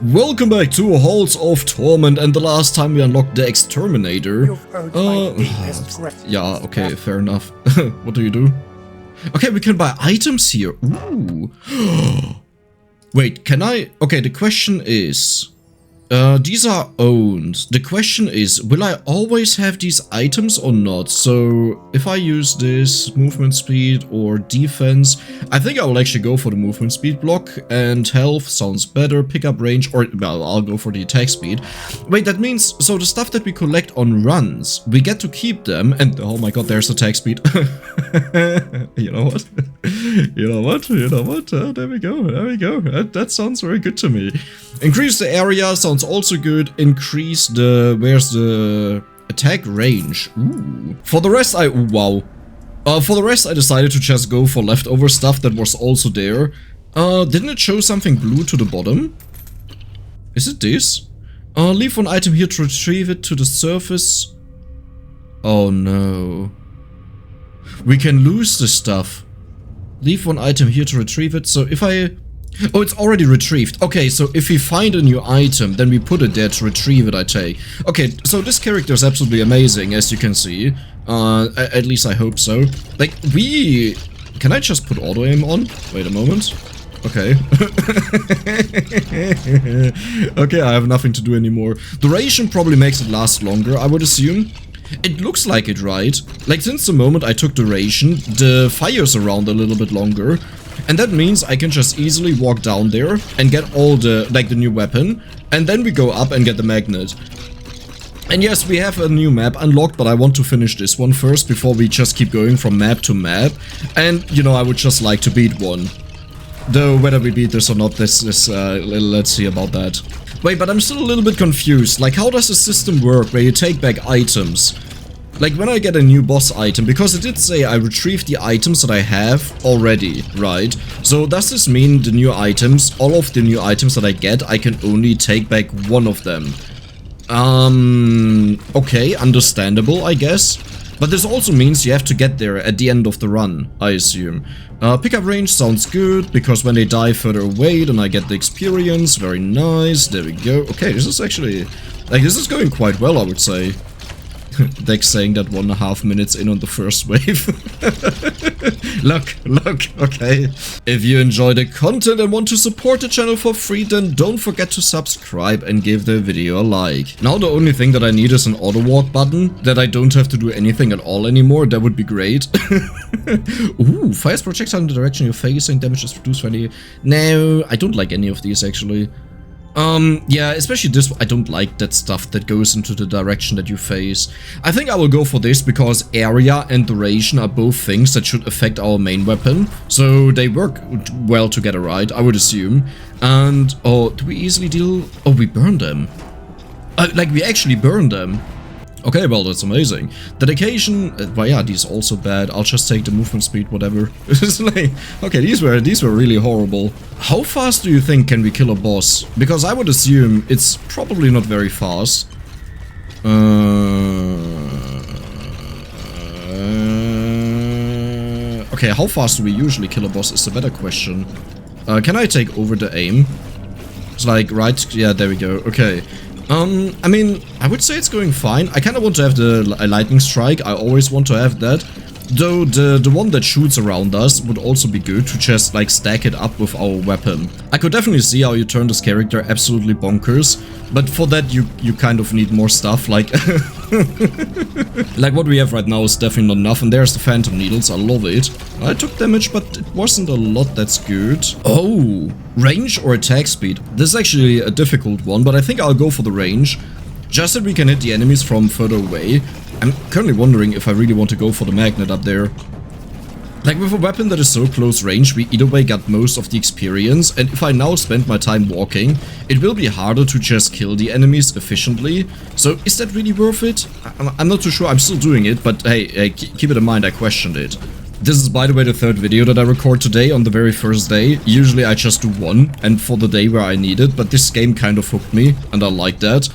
Welcome back to Halls of Torment, and the last time we unlocked the Exterminator. Yeah, okay, fair enough. What do you do? Okay, we can buy items here. Ooh. Wait, can I? Okay, the question is... these are owned. The question is, will I always have these items or not? So, if I use this movement speed or defense, I think I will actually go for the movement speed block, and health sounds better, pickup range, or, well, I'll go for the attack speed. Wait, that means, so the stuff that we collect on runs, we get to keep them, and oh my god, there's attack speed. You know what? You know what? There we go. That sounds very good to me. Increase the area sounds also good. Increase the... where's the... attack range. Ooh. For the rest, for the rest, I decided to just go for leftover stuff that was also there. Didn't it show something blue to the bottom? Is it this? Leave one item here to retrieve it to the surface. Oh no. We can lose this stuff. Leave one item here to retrieve it. So if I... oh, it's already retrieved. Okay, so if we find a new item, then we put it there to retrieve it, I take. Okay, so this character is absolutely amazing, as you can see. At least I hope so. Like, we... can I just put auto-aim on? Wait a moment. Okay. Okay, I have nothing to do anymore. Duration probably makes it last longer, I would assume. It looks like it, right? Like, since the moment I took duration, the fire's around a little bit longer. And that means I can just easily walk down there and get all the, like, the new weapon. And then we go up and get the magnet. And yes, we have a new map unlocked, but I want to finish this one first before we just keep going from map to map. And, you know, I would just like to beat one. Though, whether we beat this or not, this is, let's see about that. Wait, but I'm still a little bit confused. Like, how does the system work where you take back items? Like, when I get a new boss item, because it did say I retrieved the items that I have already, right? So does this mean the new items, all of the new items that I get, I can only take back one of them? Okay, understandable, I guess. But this also means you have to get there at the end of the run, I assume. Pickup range sounds good, because when they die further away, then I get the experience. Very nice, there we go. Okay, this is actually... like, this is going quite well, I would say. Dex saying that 1.5 minutes in on the first wave. Look, okay. If you enjoy the content and want to support the channel for free, then don't forget to subscribe and give the video a like. Now the only thing that I need is an auto walk button, that I don't have to do anything at all anymore. That would be great. Ooh, fires projectile in the direction you're facing, damage is reduced for any... no, I don't like any of these actually. Yeah, especially this, I don't like that stuff that goes into the direction that you face. I think I will go for this because area and duration are both things that should affect our main weapon. So they work well together, right? I would assume. And, oh, do we easily deal? Oh, we burn them. Like, we actually burn them. Okay, well, that's amazing. Dedication, well, yeah, these are also bad. I'll just take the movement speed, whatever. It's like, okay, these were really horrible. How fast do you think can we kill a boss? Because I would assume it's probably not very fast. Okay, how fast do we usually kill a boss is a better question. Can I take over the aim? It's like, right, yeah, there we go, okay. I mean, I would say it's going fine. I kind of want to have the lightning strike. I always want to have that. Though the one that shoots around us would also be good to just like stack it up with our weapon. I could definitely see how you turn this character absolutely bonkers. But for that you kind of need more stuff, like... like what we have right now is definitely not enough. And there's the phantom needles, I love it. I took damage, but it wasn't a lot that's good. Oh, range or attack speed? This is actually a difficult one, but I think I'll go for the range. Just that we can hit the enemies from further away. I'm currently wondering if I really want to go for the magnet up there. Like, with a weapon that is so close range, we either way got most of the experience, and if I now spend my time walking, it will be harder to just kill the enemies efficiently. So, is that really worth it? I'm not too sure, I'm still doing it, but hey, keep it in mind, I questioned it. This is, by the way, the third video that I record today on the very first day. Usually I just do one, and for the day where I need it, but this game kind of hooked me, and I like that.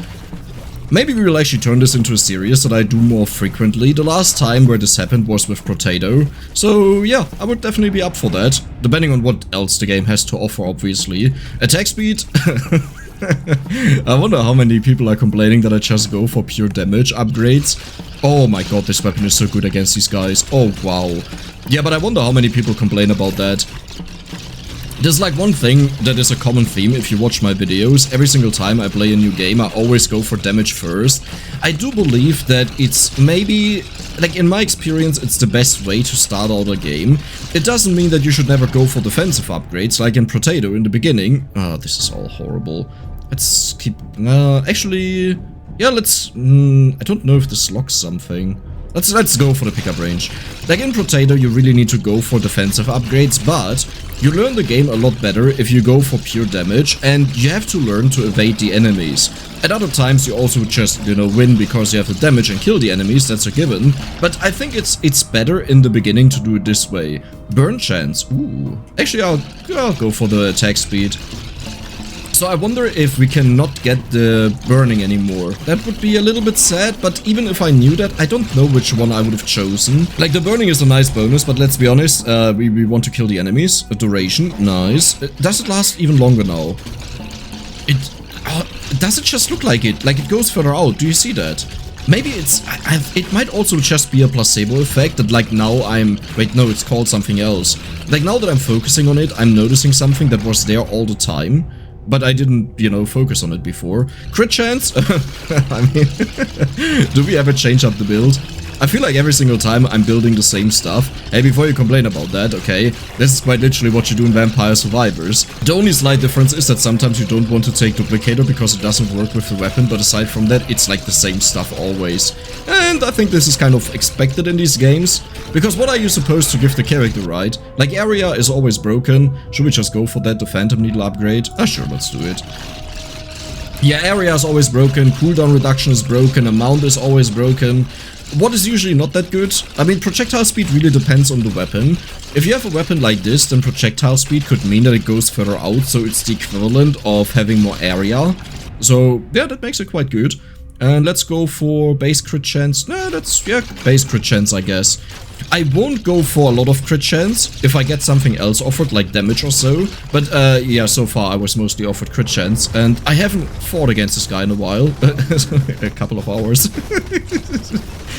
Maybe we will actually turn this into a series that I do more frequently. The last time where this happened was with Potato. So yeah, I would definitely be up for that. Depending on what else the game has to offer, obviously. Attack speed? I wonder how many people are complaining that I just go for pure damage upgrades. Oh my god, this weapon is so good against these guys. Oh wow. Yeah, but I wonder how many people complain about that. There's like one thing that is a common theme if you watch my videos. Every single time I play a new game, I always go for damage first. I do believe that it's maybe, like in my experience, it's the best way to start out a game. It doesn't mean that you should never go for defensive upgrades, like in Potato in the beginning. Ah, this is all horrible. Let's keep, actually, yeah, let's, I don't know if this locks something. Let's go for the pickup range. Like in Potato, you really need to go for defensive upgrades, but you learn the game a lot better if you go for pure damage, and you have to learn to evade the enemies. At other times, you also just, you know, win because you have the damage and kill the enemies, that's a given. But I think it's better in the beginning to do it this way. Burn chance, ooh. Actually, I'll go for the attack speed. So I wonder if we cannot get the burning anymore. That would be a little bit sad, but even if I knew that, I don't know which one I would have chosen. Like, the burning is a nice bonus, but let's be honest, we want to kill the enemies. A duration, nice. Does it last even longer now? Does it just look like it? Like it goes further out, do you see that? Maybe it's... it might also just be a placebo effect that like now I'm... Wait, no, it's called something else. Like now that I'm focusing on it, I'm noticing something that was there all the time. But I didn't, you know, focus on it before. Crit chance? I mean, do we ever change up the build? I feel like every single time I'm building the same stuff. Hey, before you complain about that, okay, this is quite literally what you do in Vampire Survivors. The only slight difference is that sometimes you don't want to take Duplicator because it doesn't work with the weapon, but aside from that, it's like the same stuff always. And I think this is kind of expected in these games, because what are you supposed to give the character, right? Like, area is always broken. Should we just go for that, the Phantom Needle upgrade? Ah, sure, let's do it. Yeah, area is always broken, cooldown reduction is broken, amount is always broken. What is usually not that good? I mean, projectile speed really depends on the weapon. If you have a weapon like this, then projectile speed could mean that it goes further out, so it's the equivalent of having more area. So, yeah, that makes it quite good. And let's go for base crit chance. No, that's, yeah, base crit chance, I guess. I won't go for a lot of crit chance if I get something else offered, like damage or so. But, yeah, so far I was mostly offered crit chance. And I haven't fought against this guy in a while. A couple of hours.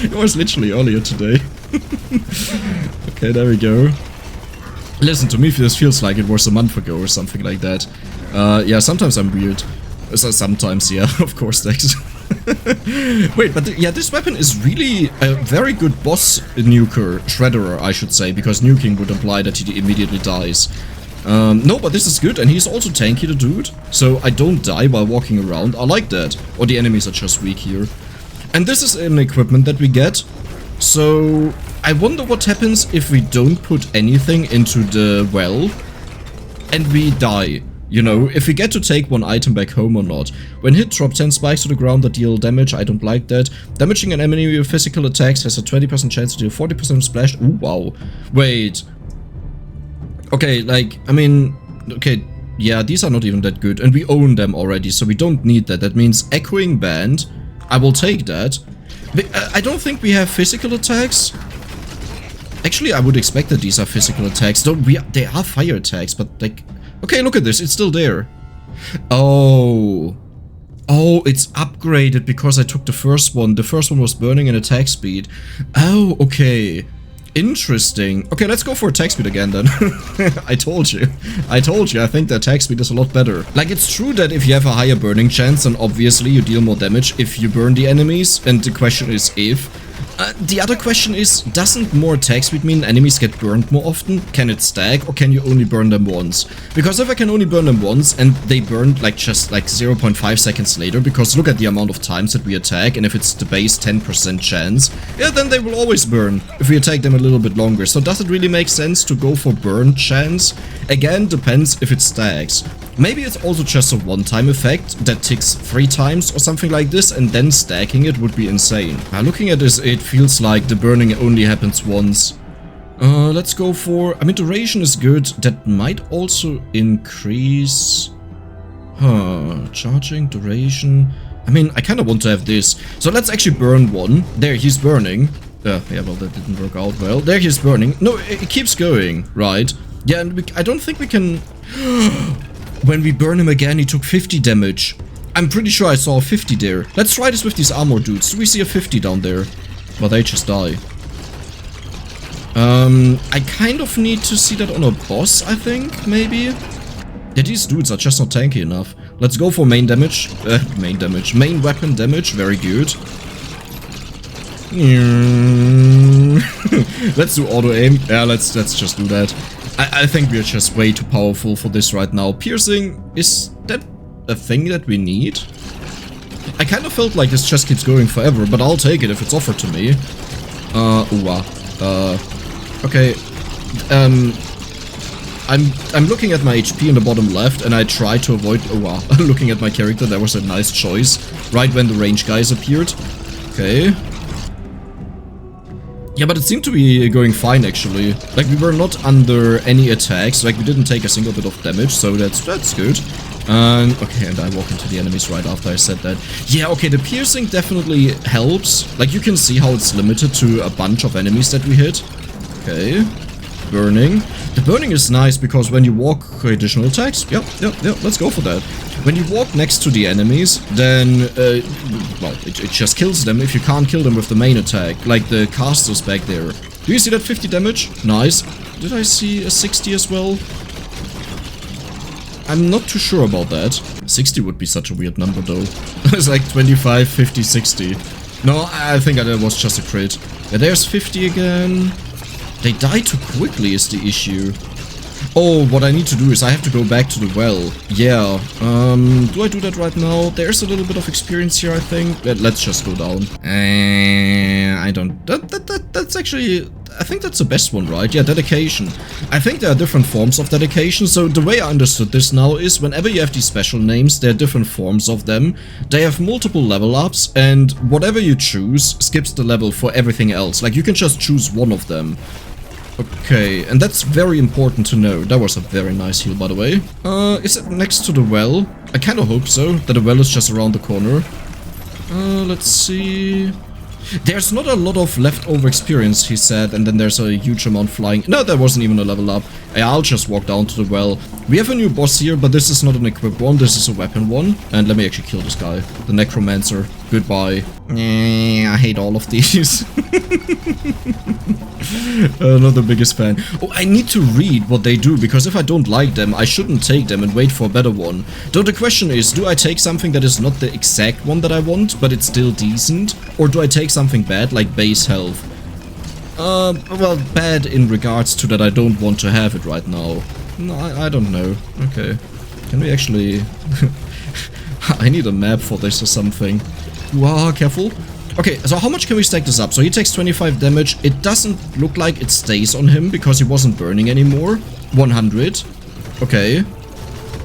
It was literally earlier today. Okay, there we go. Listen, to me this feels like it was a month ago or something like that. Yeah, sometimes I'm weird. Sometimes, yeah, of course, thanks. Wait, but yeah, this weapon is really a very good boss nuker, shredderer, I should say, because nuking would imply that he immediately dies. No, but this is good, and he's also tanky, the dude, so I don't die while walking around. I like that. Or the enemies are just weak here. And this is an equipment that we get, so I wonder what happens if we don't put anything into the well and we die. You know, if we get to take one item back home or not. When hit, drop 10 spikes to the ground that deal damage. I don't like that. Damaging an enemy with physical attacks has a 20% chance to deal 40% splash. Ooh, wow. Wait. Okay, like, I mean, okay, yeah, these are not even that good. And we own them already, so we don't need that. That means Echoing Band. I will take that. But, I don't think we have physical attacks. Actually, I would expect that these are physical attacks. Though they are fire attacks, but like... Okay, look at this. It's still there. Oh. Oh, it's upgraded because I took the first one. The first one was burning and attack speed. Oh, okay. Interesting. Okay, let's go for attack speed again then. I told you. I think the attack speed is a lot better. Like, it's true that if you have a higher burning chance, then obviously you deal more damage if you burn the enemies. And the question is if. The other question is, doesn't more attack speed mean enemies get burned more often? Can it stack, or can you only burn them once? Because if I can only burn them once, and they burn like just like 0.5 seconds later, because look at the amount of times that we attack, and if it's the base 10% chance, yeah, then they will always burn, if we attack them a little bit longer. So does it really make sense to go for burn chance? Again, depends if it stacks. Maybe it's also just a one-time effect that ticks 3 times or something like this, and then stacking it would be insane. Now, looking at this, it feels like the burning only happens once. Let's go for... I mean, duration is good. That might also increase... Charging, duration... I mean, I kind of want to have this. So let's actually burn one. There, he's burning. Yeah, well, that didn't work out well. There, he's burning. No, it keeps going, right? Yeah, and I don't think we can... When we burn him again, he took 50 damage. I'm pretty sure I saw a 50 there. Let's try this with these armor dudes. Do we see a 50 down there? Well, they just die. I kind of need to see that on a boss, I think, maybe? Yeah, these dudes are just not tanky enough. Let's go for main damage. Main weapon damage. Very good. Let's do auto aim. Yeah, let's just do that. I think we're just way too powerful for this right now. Piercing, is that a thing that we need? I kind of felt like this just keeps going forever, but I'll take it if it's offered to me. Okay. I'm looking at my HP in the bottom left, and I try to avoid looking at my character. That was a nice choice. Right when the range guys appeared. Okay. Yeah, but it seemed to be going fine, actually. Like, we were not under any attacks. Like, we didn't take a single bit of damage, so that's good. Okay, and I walk into the enemies right after I said that. Yeah, okay, the piercing definitely helps. Like, you can see how it's limited to a bunch of enemies that we hit. Okay. Burning. The burning is nice because when you walk additional attacks, yep, let's go for that. When you walk next to the enemies, then, well, it just kills them if you can't kill them with the main attack, like the casters back there. Do you see that 50 damage? Nice. Did I see a 60 as well? I'm not too sure about that. 60 would be such a weird number, though. It's like 25, 50, 60. No, I think that was just a crit. Yeah, there's 50 again. They die too quickly is the issue. Oh, what I need to do is I have to go back to the well. Yeah, do I do that right now? There's a little bit of experience here, I think. Let's just go down. I don't... That's actually... I think that's the best one, right? Yeah, dedication. I think there are different forms of dedication. So the way I understood this now is whenever you have these special names, there are different forms of them. They have multiple level ups, and whatever you choose skips the level for everything else. Like, you can just choose one of them. Okay, and that's very important to know. That was a very nice heal, by the way. Is it next to the well? I kind of hope so, that the well is just around the corner. Let's see... There's not a lot of leftover experience, he said, and then there's a huge amount flying. No, there wasn't even a level up. I'll just walk down to the well. We have a new boss here, but this is not an equipped one, this is a weapon one. And let me actually kill this guy. The Necromancer. Goodbye. I hate all of these. Not the biggest fan. Oh, I need to read what they do, because if I don't like them, I shouldn't take them and wait for a better one. Though the question is, do I take something that is not the exact one that I want, but it's still decent? Or do I take something bad, like base health? Well, bad in regards to that I don't want to have it right now. No, I don't know. Okay. Can we actually... I need a map for this or something. Wow, careful. Okay, so how much can we stack this up? So he takes 25 damage. It doesn't look like it stays on him because he wasn't burning anymore. 100. Okay.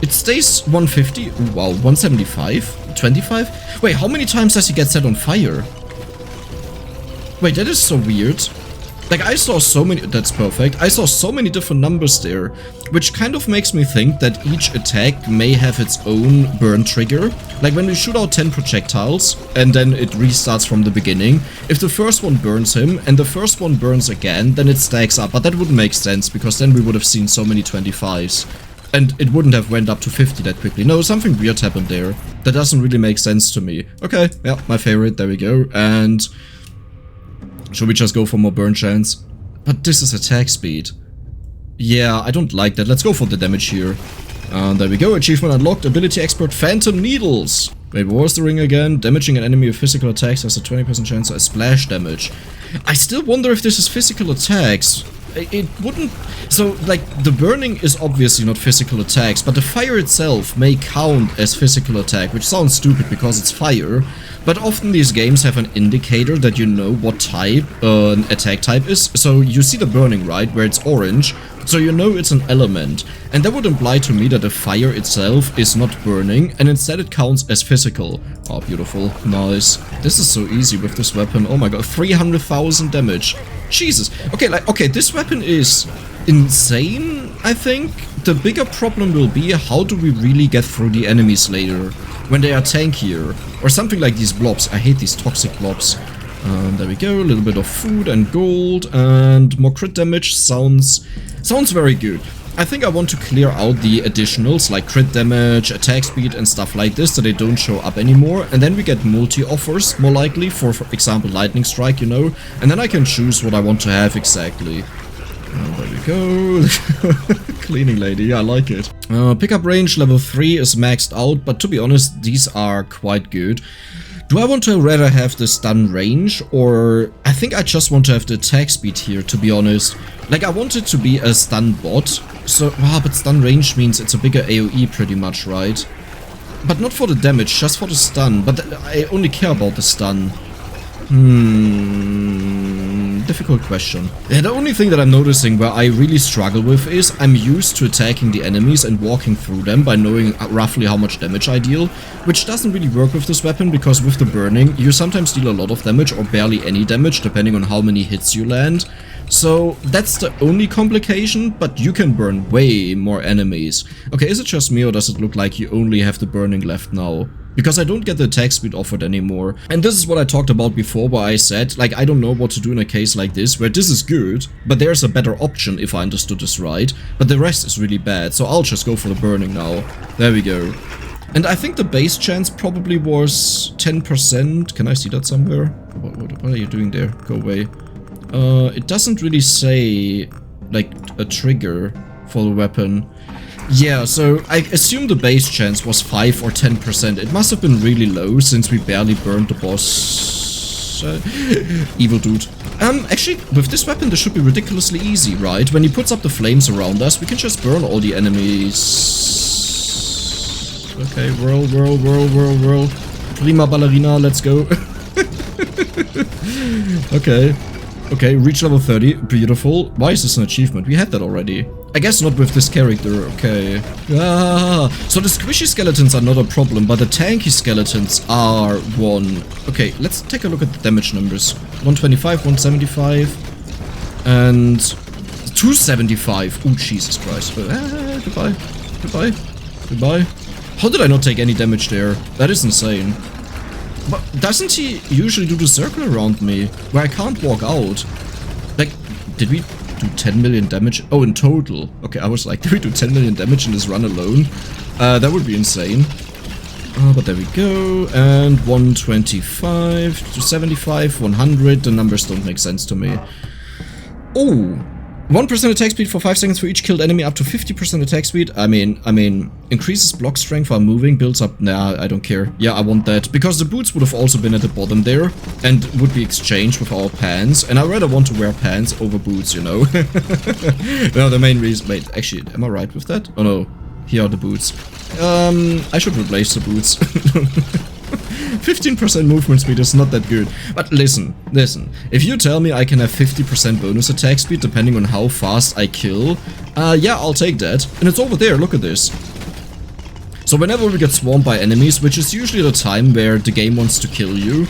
It stays 150. Wow, 175? 25? Wait, how many times does he get set on fire? Wait, that is so weird. Like, I saw so many... That's perfect. I saw so many different numbers there, which kind of makes me think that each attack may have its own burn trigger. Like, when we shoot out 10 projectiles, and then it restarts from the beginning, if the first one burns him, and the first one burns again, then it stacks up. But that wouldn't make sense, because then we would have seen so many 25s. And it wouldn't have went up to 50 that quickly. No, something weird happened there. That doesn't really make sense to me. Okay, yeah, my favorite. There we go. And... should we just go for more burn chance? But this is attack speed. Yeah, I don't like that. Let's go for the damage here. There we go. Achievement unlocked. Ability expert Phantom Needles. Wait, what was the ring again? Damaging an enemy with physical attacks has a 20% chance of splash damage. I still wonder if this is physical attacks. It wouldn't... So, like, the burning is obviously not physical attacks, but the fire itself may count as physical attack, which sounds stupid because it's fire. But often these games have an indicator that you know what type an attack type is. So you see the burning, right, where it's orange, so you know it's an element. And that would imply to me that the fire itself is not burning, and instead it counts as physical. Oh, beautiful. Nice. This is so easy with this weapon. Oh my god, 300,000 damage. Jesus. Okay, like, okay, this weapon is insane, I think. The bigger problem will be, how do we really get through the enemies later, when they are tankier, or something like these blobs. I hate these toxic blobs. There we go, a little bit of food and gold, and more crit damage sounds very good. I think I want to clear out the additionals like crit damage, attack speed and stuff like this so they don't show up anymore. And then we get multi-offers, more likely, for example, lightning strike, you know. And then I can choose what I want to have exactly. There we go. Cleaning lady, I like it. Pickup range level 3 is maxed out, but to be honest, these are quite good. Do I want to rather have the stun range, or I think I just want to have the attack speed here, to be honest. Like, I want it to be a stun bot, so, but stun range means it's a bigger AoE pretty much, right? But not for the damage, just for the stun, but I only care about the stun. Difficult question. Yeah, the only thing that I'm noticing where I really struggle with is I'm used to attacking the enemies and walking through them by knowing roughly how much damage I deal, which doesn't really work with this weapon because with the burning, you sometimes deal a lot of damage or barely any damage depending on how many hits you land. So that's the only complication, but you can burn way more enemies. Okay, is it just me or does it look like you only have the burning left now? Because I don't get the attack speed offered anymore. And this is what I talked about before where I said, like, I don't know what to do in a case like this, where this is good, but there's a better option if I understood this right, but the rest is really bad, so I'll just go for the burning now. There we go. And I think the base chance probably was 10%. Can I see that somewhere? What are you doing there? Go away. It doesn't really say, like, a trigger for the weapon. Yeah, so I assume the base chance was 5 or 10%. It must have been really low since we barely burned the boss. Evil dude. Actually, with this weapon, this should be ridiculously easy, right? When he puts up the flames around us, we can just burn all the enemies. Okay, whirl, whirl, whirl, whirl, whirl. Prima ballerina, let's go. Okay. Okay, reach level 30. Beautiful. Why is this an achievement? We had that already. I guess not with this character. Okay. Ah, so the squishy skeletons are not a problem, but the tanky skeletons are one. Okay, let's take a look at the damage numbers. 125, 175, and 275. Oh, Jesus Christ. Goodbye. Goodbye. Goodbye. How did I not take any damage there? That is insane. But doesn't he usually do the circle around me, where I can't walk out? Like, did we do 10 million damage? Oh, in total. Okay, I was like, did we do 10 million damage in this run alone? That would be insane. But there we go. And 125 to 75, 100. The numbers don't make sense to me. Oh! 1% attack speed for 5 seconds for each killed enemy, up to 50% attack speed. I mean, increases block strength while moving, builds up. Nah, I don't care. Yeah, I want that. Because the boots would have also been at the bottom there and would be exchanged with our pants. And I rather want to wear pants over boots, you know. No, the main reason. Wait, actually, am I right with that? Oh no, here are the boots. I should replace the boots. 15% movement speed is not that good. But listen, if you tell me I can have 50% bonus attack speed depending on how fast I kill, yeah, I'll take that. And it's over there, look at this. So whenever we get swarmed by enemies, which is usually the time where the game wants to kill you,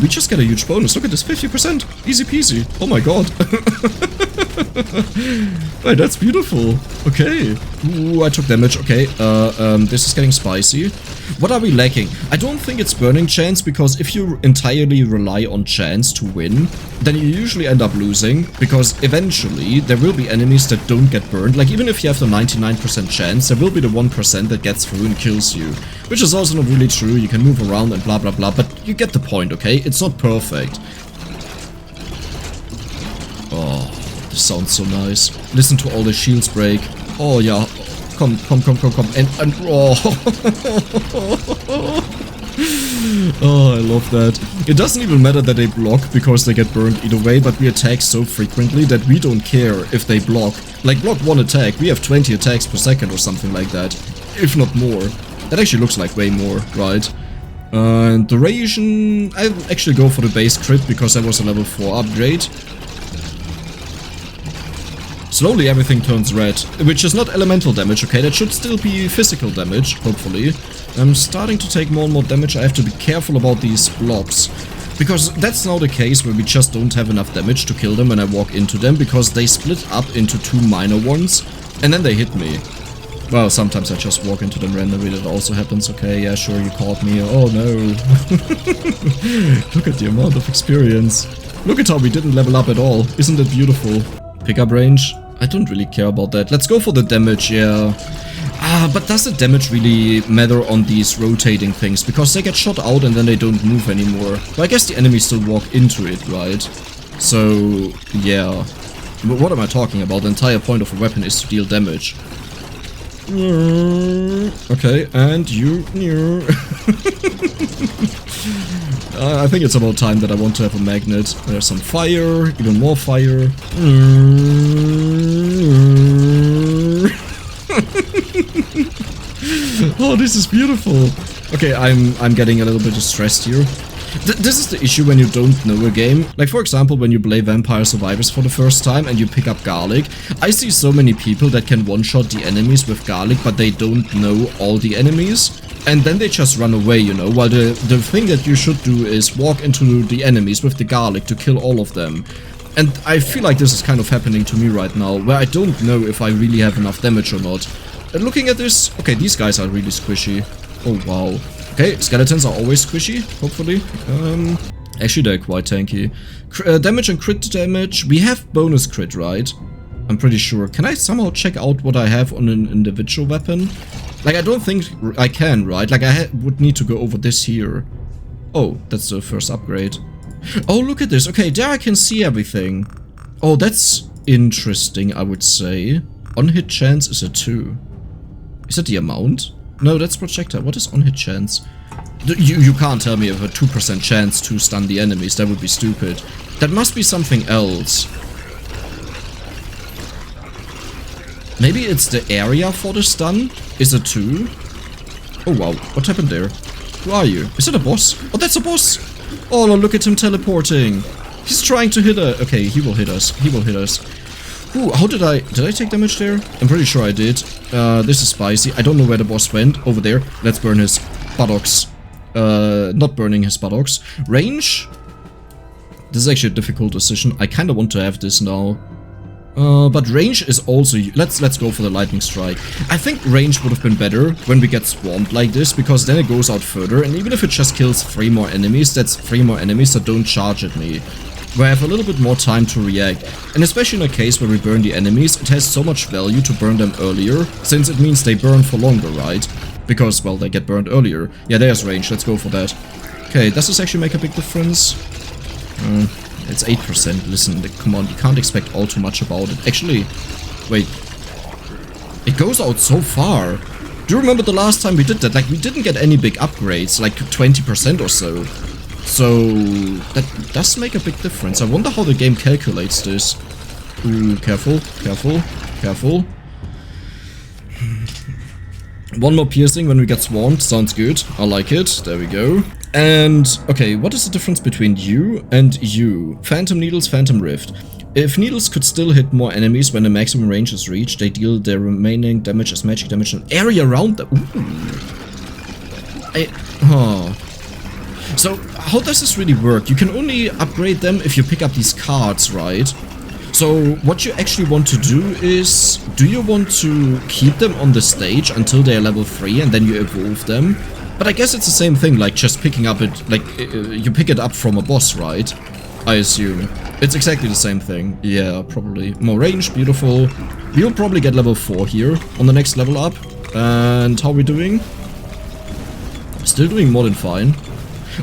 we just get a huge bonus. Look at this, 50%. Easy peasy. Oh my god. Wait, that's beautiful. Okay. Ooh, I took damage. Okay, this is getting spicy. What are we lacking? I don't think it's burning chance, because if you entirely rely on chance to win, then you usually end up losing, because eventually there will be enemies that don't get burned. Like, even if you have the 99% chance, there will be the 1% that gets through and kills you. Which is also not really true. You can move around and blah blah blah, but you get the point, okay? It's not perfect. Oh, this sounds so nice. Listen to all the shields break. Oh yeah. Come. And oh. Oh, I love that. It doesn't even matter that they block because they get burned either way, but we attack so frequently that we don't care if they block. Like, block one attack, we have 20 attacks per second or something like that. If not more. That actually looks like way more, right? And duration, I'll actually go for the base crit because that was a level 4 upgrade. Slowly everything turns red, which is not elemental damage, okay? That should still be physical damage, hopefully. I'm starting to take more and more damage. I have to be careful about these blobs. Because that's now the case where we just don't have enough damage to kill them when I walk into them, because they split up into 2 minor ones, and then they hit me. Well, sometimes I just walk into them randomly, that also happens. Okay, yeah, sure, you caught me. Oh no. Look at the amount of experience. Look at how we didn't level up at all. Isn't it beautiful? Pickup range. I don't really care about that. Let's go for the damage, yeah. But does the damage really matter on these rotating things? Because they get shot out and then they don't move anymore. But I guess the enemies still walk into it, right? So, yeah. But what am I talking about? The entire point of a weapon is to deal damage. Okay, and you... I think it's about time that I want to have a magnet. There's some fire, even more fire. Oh, this is beautiful. Okay, I'm getting a little bit distressed here. This is the issue when you don't know a game. Like, for example, when you play Vampire Survivors for the first time and you pick up garlic. I see so many people that can one-shot the enemies with garlic, but they don't know all the enemies. And then they just run away, you know, while the thing that you should do is walk into the enemies with the garlic to kill all of them. And I feel like this is kind of happening to me right now, where I don't know if I really have enough damage or not. And looking at this, okay, these guys are really squishy. Oh, wow. Okay, skeletons are always squishy, hopefully. Actually, they're quite tanky. Damage and crit damage. We have bonus crit, right? I'm pretty sure. Can I somehow check out what I have on an individual weapon? Like, I don't think I can, right? Like, I would need to go over this here. Oh, that's the first upgrade. Oh, look at this. Okay, there I can see everything. Oh, that's interesting, I would say. On-hit chance is a 2. Is that the amount? No, that's projectile. What is on-hit chance? You can't tell me of a 2% chance to stun the enemies. That would be stupid. That must be something else. Maybe it's the area for the stun? Is it 2? Oh wow, what happened there? Who are you? Is it a boss? Oh, that's a boss! Oh, look at him teleporting. He's trying to hit us. Okay, he will hit us. He will hit us. Ooh, how did I take damage there? I'm pretty sure I did. This is spicy. I don't know where the boss went. Over there. Let's burn his buttocks. Not burning his buttocks. Range? This is actually a difficult decision. I kind of want to have this now. But range is also... Let's go for the lightning strike. I think range would have been better when we get swamped like this, because then it goes out further, and even if it just kills 3 more enemies, that's 3 more enemies that don't charge at me. Where I have a little bit more time to react. And especially in a case where we burn the enemies, it has so much value to burn them earlier, since it means they burn for longer, right? Because, well, they get burned earlier. Yeah, there's range, let's go for that. Okay, does this actually make a big difference? It's 8%. Listen, come on, you can't expect all too much about it. Actually, wait. It goes out so far. Do you remember the last time we did that? Like, we didn't get any big upgrades, like 20% or so. So, that does make a big difference. I wonder how the game calculates this. Ooh, careful, careful, careful. One more piercing when we get swarmed. Sounds good. I like it. There we go. And, okay, what is the difference between you and you? Phantom Needles, Phantom Rift. If needles could still hit more enemies when the maximum range is reached, they deal their remaining damage as magic damage in an area around them. So, how does this really work? You can only upgrade them if you pick up these cards, right? So, what you actually want to do is, do you want to keep them on the stage until they're level 3 and then you evolve them? But I guess it's the same thing, like just picking up it, like, you pick it up from a boss, right? I assume. It's exactly the same thing. Yeah, probably. More range, beautiful. We'll probably get level 4 here on the next level up. And how are we doing? Still doing more than fine.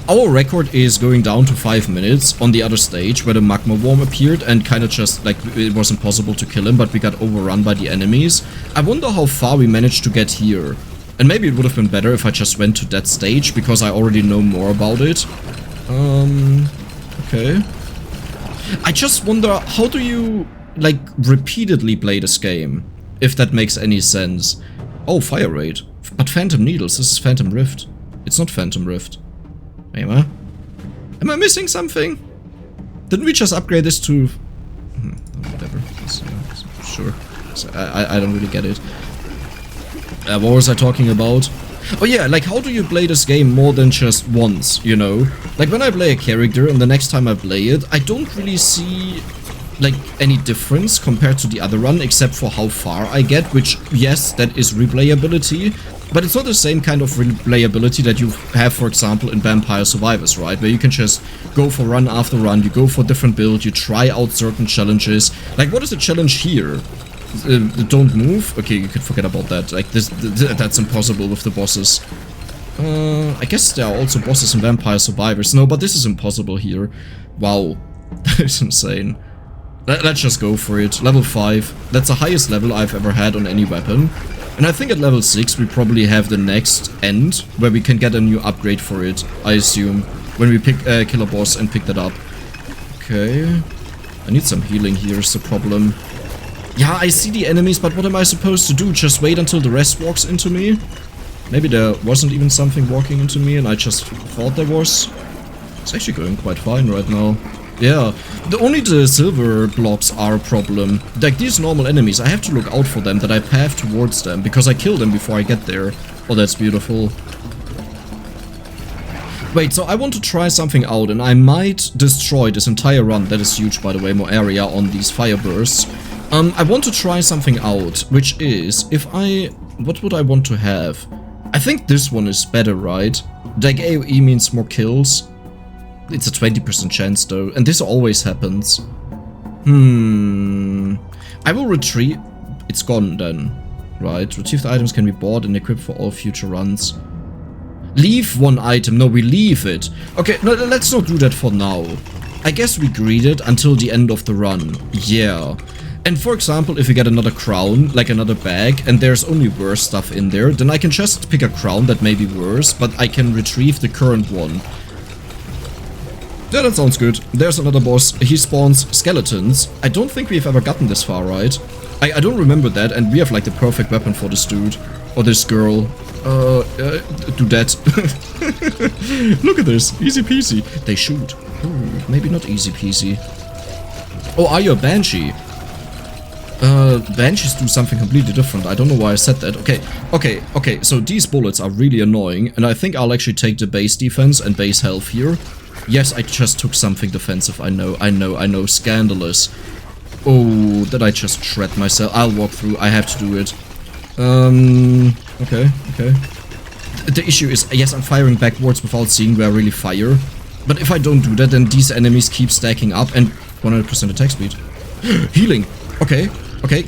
Our record is going down to 5 minutes on the other stage where the magma worm appeared and kind of just, like, it was impossible to kill him, but we got overrun by the enemies. I wonder how far we managed to get here. And maybe it would have been better if I just went to that stage, because I already know more about it. Okay. I just wonder, how do you, like, repeatedly play this game? If that makes any sense. Oh, fire rate. But Phantom Needles, this is Phantom Rift. It's not Phantom Rift. Am I missing something? Didn't we just upgrade this to... whatever. Sure. So I don't really get it. What was I talking about? Oh yeah, like how do you play this game more than just once, you know? Like when I play a character and the next time I play it, I don't really see like any difference compared to the other run, except for how far I get, which yes, that is replayability, but it's not the same kind of replayability that you have, for example, in Vampire Survivors, right? Where you can just go for run after run, you go for different build, you try out certain challenges. Like what is the challenge here? don't move. Okay, you could forget about that. Like this, that's impossible with the bosses. I guess there are also bosses in Vampire Survivors. No, but this is impossible here. Wow, that is insane. Let's just go for it. Level 5. That's the highest level I've ever had on any weapon. And I think at level 6 we probably have the next end, where we can get a new upgrade for it, I assume. When we kill a boss and pick that up. Okay. I need some healing here is the problem. Yeah, I see the enemies, but what am I supposed to do? Just wait until the rest walks into me? Maybe there wasn't even something walking into me and I just thought there was. It's actually going quite fine right now. Yeah, only the silver blobs are a problem. Like these normal enemies, I have to look out for them, that I path towards them, because I kill them before I get there. Oh, that's beautiful. Wait, so I want to try something out, and I might destroy this entire run. That is huge, by the way, more area on these fire bursts. I want to try something out, which is, what would I want to have? I think this one is better, right? Like AoE means more kills. It's a 20% chance though, and this always happens. I will retrieve... It's gone then, right? Retrieved items can be bought and equipped for all future runs. Leave one item. No, we leave it. Okay, no, let's not do that for now. I guess we greed it until the end of the run. Yeah. And for example, if we get another crown, like another bag, and there's only worse stuff in there, then I can just pick a crown that may be worse, but I can retrieve the current one. Yeah, that sounds good. There's another boss. He spawns skeletons. I don't think we've ever gotten this far, right? I don't remember that, and we have like the perfect weapon for this dude. Or this girl. Do that. Look at this. Easy peasy. They shoot. Ooh, maybe not easy peasy. Oh, are you a banshee? Banshees do something completely different. I don't know why I said that. Okay, so these bullets are really annoying, and I think I'll actually take the base defense and base health here. Yes, I just took something defensive, I know, scandalous. Oh, did I just shred myself? I'll walk through, I have to do it. Okay. The issue is, yes, I'm firing backwards without seeing where I really fire. But if I don't do that, then these enemies keep stacking up and 100% attack speed. Healing! Okay,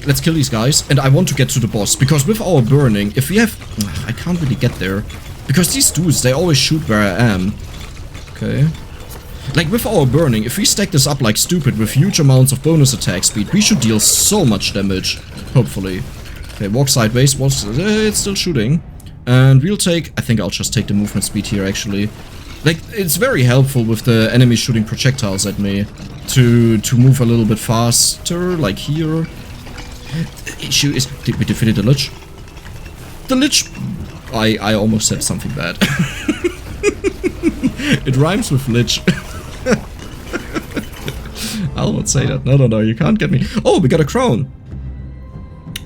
let's kill these guys. And I want to get to the boss, because with our burning, if we have... I can't really get there. Because these dudes, they always shoot where I am. Okay. Like with our burning, if we stack this up like stupid with huge amounts of bonus attack speed, we should deal so much damage. Hopefully. Okay, walk sideways. It's still shooting. And we'll take... I think I'll just take the movement speed here, actually. Like, it's very helpful with the enemy shooting projectiles at me to move a little bit faster, like here. The issue is... Did we defeat the Lich? The Lich... I almost said something bad. It rhymes with Lich. I'll not say that. No, you can't get me. Oh, we got a crown.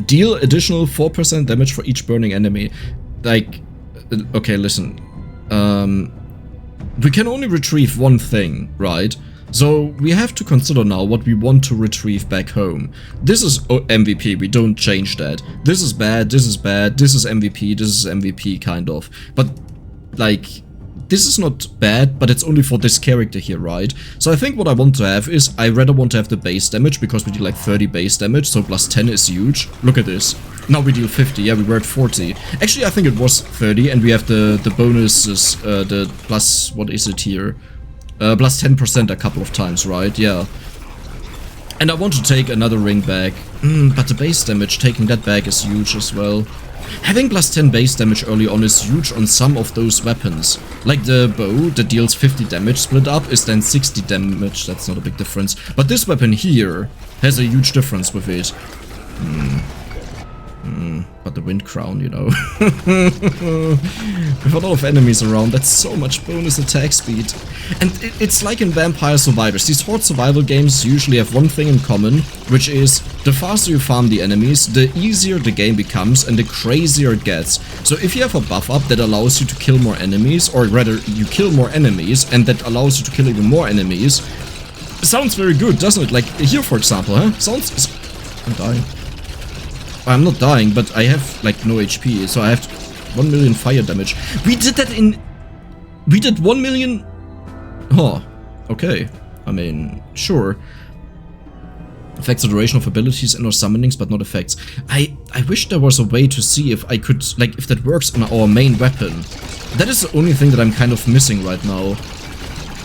Deal additional 4% damage for each burning enemy. Like, okay, listen. We can only retrieve one thing, right? So we have to consider now what we want to retrieve back home. This is MVP, we don't change that. This is bad, this is bad, this is MVP, this is MVP, kind of. But, like... This is not bad, but it's only for this character here, right? So I think what I want to have is, I rather want to have the base damage, because we deal like 30 base damage, so plus 10 is huge. Look at this. Now we deal 50, yeah, we were at 40. Actually, I think it was 30, and we have the bonuses, the plus, what is it here? Plus 10% a couple of times, right? Yeah. And I want to take another ring back. But the base damage, taking that back is huge as well. Having plus 10 base damage early on is huge on some of those weapons. Like the bow that deals 50 damage split up is then 60 damage, that's not a big difference. But this weapon here has a huge difference with it. But the wind crown, you know. With a lot of enemies around, that's so much bonus attack speed. And it's like in Vampire Survivors. These horde survival games usually have one thing in common, which is the faster you farm the enemies, the easier the game becomes and the crazier it gets. So if you have a buff up that allows you to kill more enemies, or rather you kill more enemies and that allows you to kill even more enemies, sounds very good, doesn't it? Like here, for example, huh? I'm dying. I'm not dying, but I have like no HP, so I have 1 million fire damage. We did that in... We did 1 million... Huh. Okay. I mean, sure. Affects the duration of abilities and or summonings, but not effects. I wish there was a way to see if I could, like, if that works on our main weapon. That is the only thing that I'm kind of missing right now.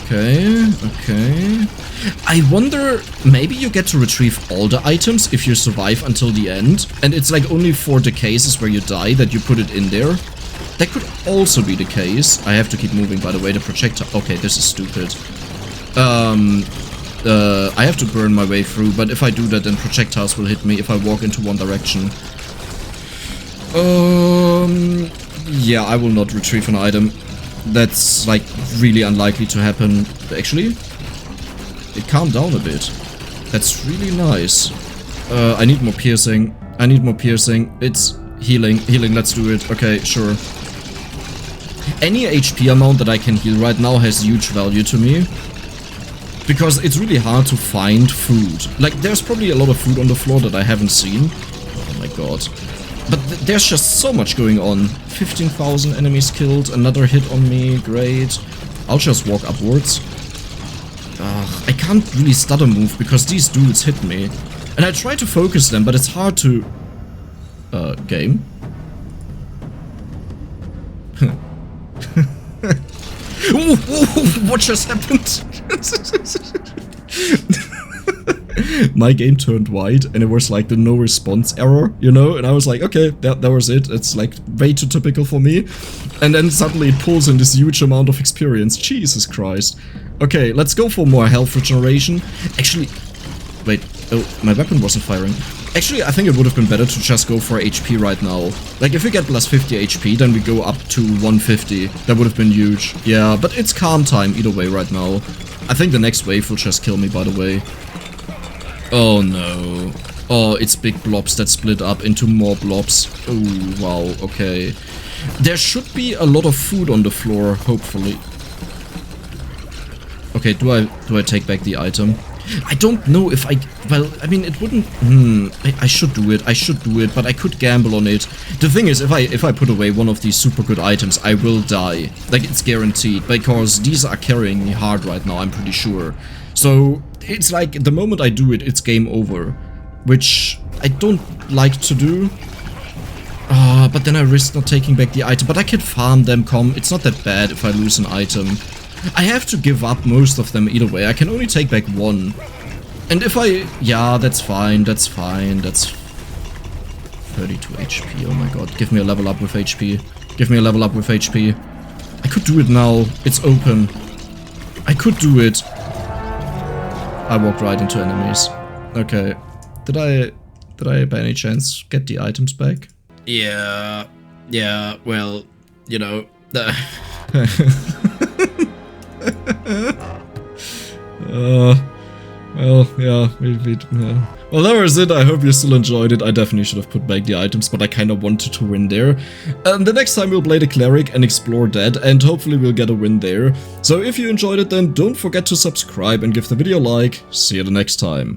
Okay, okay. I wonder, maybe you get to retrieve all the items if you survive until the end, and it's like only for the cases where you die that you put it in there. That could also be the case. I have to keep moving, by the way, the projectile. Okay, this is stupid. I have to burn my way through, but if I do that, then projectiles will hit me if I walk into one direction. Yeah, I will not retrieve an item. That's, like, really unlikely to happen. Actually, it calmed down a bit. That's really nice. I need more piercing. I need more piercing. It's healing. Healing, let's do it. Okay, sure. Any HP amount that I can heal right now has huge value to me. Because it's really hard to find food. Like, there's probably a lot of food on the floor that I haven't seen. Oh my god. But there's just so much going on. 15,000 enemies killed, another hit on me, great. I'll just walk upwards. I can't really stutter move because these dudes hit me. And I try to focus them, but it's hard to... game? Ooh, what just happened? My game turned white and it was like the no response error, you know? And I was like, okay, that was it. It's like way too typical for me. And then suddenly it pulls in this huge amount of experience. Jesus Christ. Okay, let's go for more health regeneration. Actually, wait, oh, my weapon wasn't firing. Actually, I think it would have been better to just go for HP right now. Like, if we get plus 50 HP, then we go up to 150. That would have been huge. Yeah, but it's calm time either way right now. I think the next wave will just kill me, by the way. Oh, no. Oh, it's big blobs that split up into more blobs. Oh, wow, okay. There should be a lot of food on the floor, hopefully. Okay, do I take back the item? I don't know if I... Well, I mean, it wouldn't... I should do it. I should do it, but I could gamble on it. The thing is, if I put away one of these super good items, I will die. Like, it's guaranteed. Because these are carrying me hard right now, I'm pretty sure. So, it's like, the moment I do it, it's game over. Which I don't like to do. But then I risk not taking back the item. But I can farm them, It's not that bad if I lose an item. I have to give up most of them either way. I can only take back one. And if I... Yeah, that's fine. That's fine. That's 32 HP. Oh my god. Give me a level up with HP. Give me a level up with HP. I could do it now. It's open. I could do it. I walked right into enemies. Okay. Did I by any chance get the items back? Yeah. Yeah, well, you know... Well, yeah, Well, that was it. I hope you still enjoyed it. I definitely should have put back the items, but I kind of wanted to win there. The next time we'll play the cleric and explore that, and hopefully we'll get a win there. So if you enjoyed it, then don't forget to subscribe and give the video a like. See you the next time.